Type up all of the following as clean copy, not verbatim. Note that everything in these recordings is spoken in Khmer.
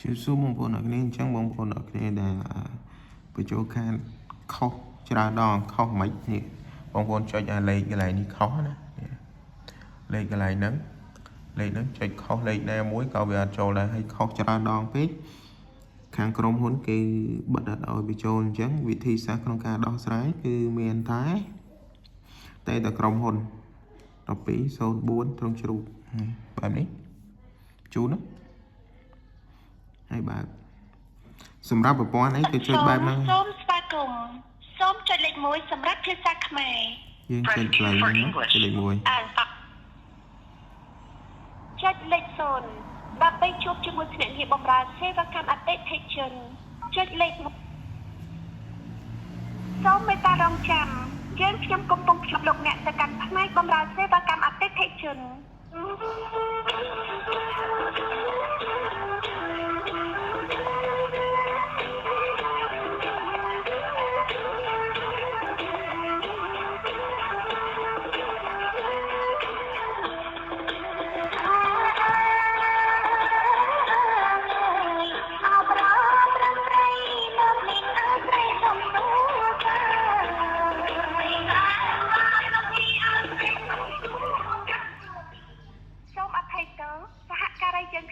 ជាសួរបងប្អូនអរគ្នាអញ្ចឹងបងប្អូនអរគ្នាដែលបញ្ចូលខានខុសច្រើនដងខុសមិននេះបងប្អូនចុចអាលេខកន្លែងនេះខុសណាលេខកន្លែងហ្នឹងចុចខុសលេខណាមួយក៏វាអត់ចូលដែរហើយខុសច្រើនដងពេកខាងក្រុមហ៊ុនគេបិទអត់ឲ្យបញ្ចូលអញ្ចឹងវិធីសាស្ត្រក្នុងការដោះស្រាយគឺមានតែក្រុមហ៊ុន1204ត្រង់ជ្រូកបែបនេះជូនណាហើយបាទសម្រាប់ប្រព័ន្ធអីគឺចុចបែបហ្នឹងសូមស្វាគមន៍សូមចុចលេខ1សម្រាប់ភាសាខ្មែរយើងចុចកន្លែងហ្នឹងចុចលេខ1ចុចលេខ0ដើម្បីជួបជាមួយភ្នាក់ងារបម្រើសេវាកម្មអតិថិជនចុចលេខ1សូមមេត្តារងចាំយើងខ្ញុំកំពុងភ្ជាប់លោកអ្នកទៅកាន់ផ្នែកបម្រើសេវាកម្មអតិថិជន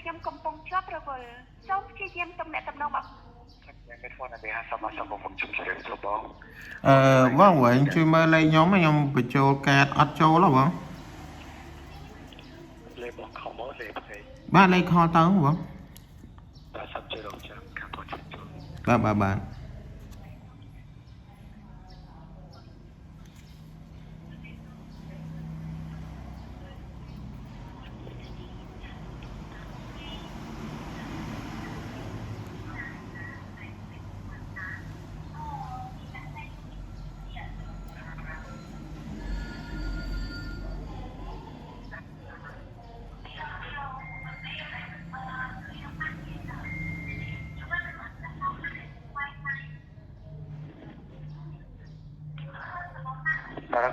ខ្ញុំកំពុងជាប់រវល់សូមព្យាយាមទំនាក់ទំនងមកខ្ញុំមានហ្វូនអាសូមខ្ញុំជម្រាបសួរបងបងវិញជួយមើលលេខខ្ញុំបញ្ចូលកាតអត់ចូលហ៎បងលេខបងខំមកលេខផ្សេងបាទលេខខទៅបងបាទសាប់ជួយរងចាំខាងបងជួយបាទបាទ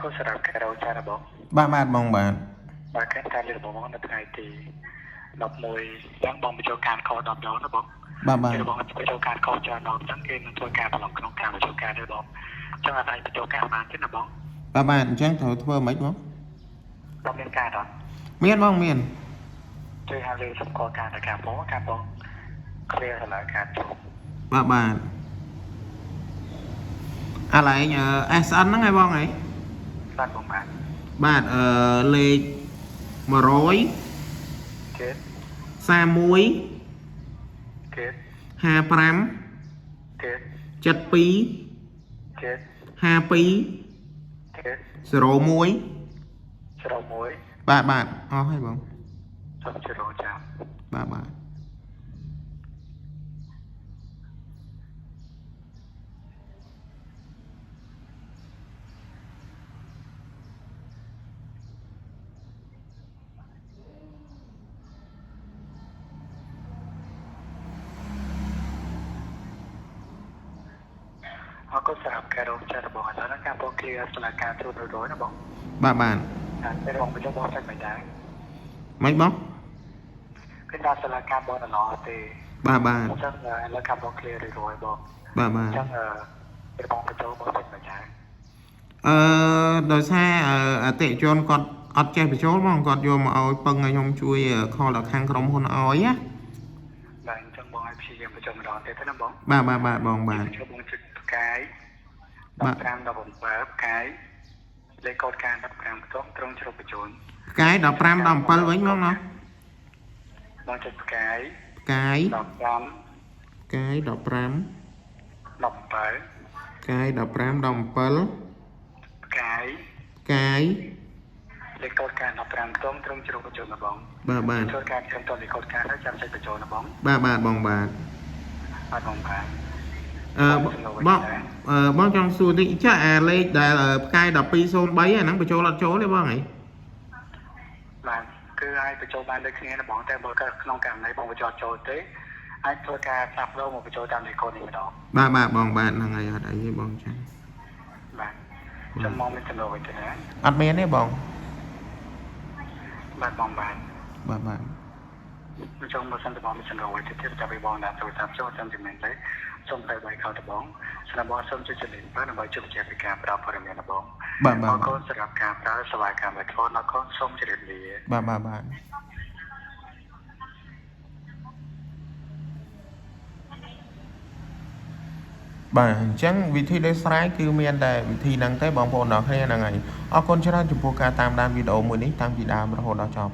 ក៏សម្រាប់ការរកចារបងបាទបងបាទការតាមលេខរបស់បងនៅថ្ងៃទី11យ៉ាងបងបញ្ចូលការខុស10ដងណាបងបាទបងបញ្ចូលការខុសច្រើនដងអញ្ចឹងគេនឹងធ្វើការប្រឡងក្នុងការបញ្ចូលការទេបងអញ្ចឹងអាចបញ្ចូលការបានទេណាបងបាទអញ្ចឹងត្រូវធ្វើម៉េចបងមានការអត់មានបងមានជួយហៅលេខសម្គាល់ការទៅការបងclear ដល់ការជួបបាទអាឡែង SN ហ្នឹងឯងបងអីបាទបងបាទលេខ100គេ31គេ55គេ72គេ52គេ01បាទអស់ហើយបងសូមជួយរកចាំបាទអរគុណសម្រាប់ការរកចាំរបស់អញ្ចឹងការបង clear ស្លាកការត្រួតរយណាបងបាទតែបងបញ្ចុះបងសាច់មិនដែរមិនបងគឺដល់ស្លាកការបងដល់ទេបាទអញ្ចឹងឥឡូវការបង clear រយបងបាទអញ្ចឹងពេលបងបញ្ចុះបងសាច់មិនដែរដោយសារអតិថិជនគាត់អត់ចេះបញ្ចូលហ្មងគាត់យកមកឲ្យពឹងឲ្យខ្ញុំជួយខលដល់ខាងក្រុមហ៊ុនឲ្យណាបាទអញ្ចឹងបងឲ្យព្យាយាមបញ្ចូលម្ដងទៀតទេណាបងបាទបងបងជួយផ្កាយ15 17ផ្កាយលេខកូដការ15ខ្ទង់ត្រង់ជ្រុងបញ្ចូលផ្កាយ15 17វិញមកណាបងចុចផ្កាយផ្កាយ15ផ្កាយ15 17ផ្កាយ15 17ផ្កាយលេខកូដការ15ខ្ទង់ត្រង់ជ្រុងបញ្ចូលណាបងបាទចូលការត្រឹមតលេខកូដការហើយចាំចុចបញ្ចូលណាបងបាទបងបាទបងបងចង់សួរតិចចាអាលេខដែលផ្កាយ1203ហ្នឹងបញ្ចូលអត់ចូលទេបងហីបាទគឺឲ្យបញ្ចូលបានដូចគ្នាណាបងតែបើក្នុងករណីបងបញ្ចូលចូលទេអាចធ្វើការផ្លាស់ប្ដូរមកបញ្ចូលតាមលេខកូដនេះម្ដងបាទបងបាទហ្នឹងហើយអត់អីទេបងចាបាទចាំមកមានចំណុចវិញទេណាអត់មានទេបងបាទបងបាទបាទ មិនចង់មកសិនតបងមានចំណុចអ្វីទៀតតែបីបងដាក់ទូរស័ព្ទចូលតាមជំនាញទៅសូមទៅបីខោតបងស្នើបងសូមជួយជំនាញបើដើម្បីជួយបញ្ជាក់ពីការប្រើព័ត៌មានរបស់ បាទ អរគុណសម្រាប់ការប្រើសេវាកម្មវិធីអរគុណសូមជម្រាបលា បាទអញ្ចឹងវិធីដោះស្រាយគឺមានតែវិធីហ្នឹងទេបងប្អូនអរគ្នាហ្នឹងហើយអរគុណច្រើនចំពោះការតាមដានវីដេអូមួយនេះតាំងពីដើមរហូតដល់ចប់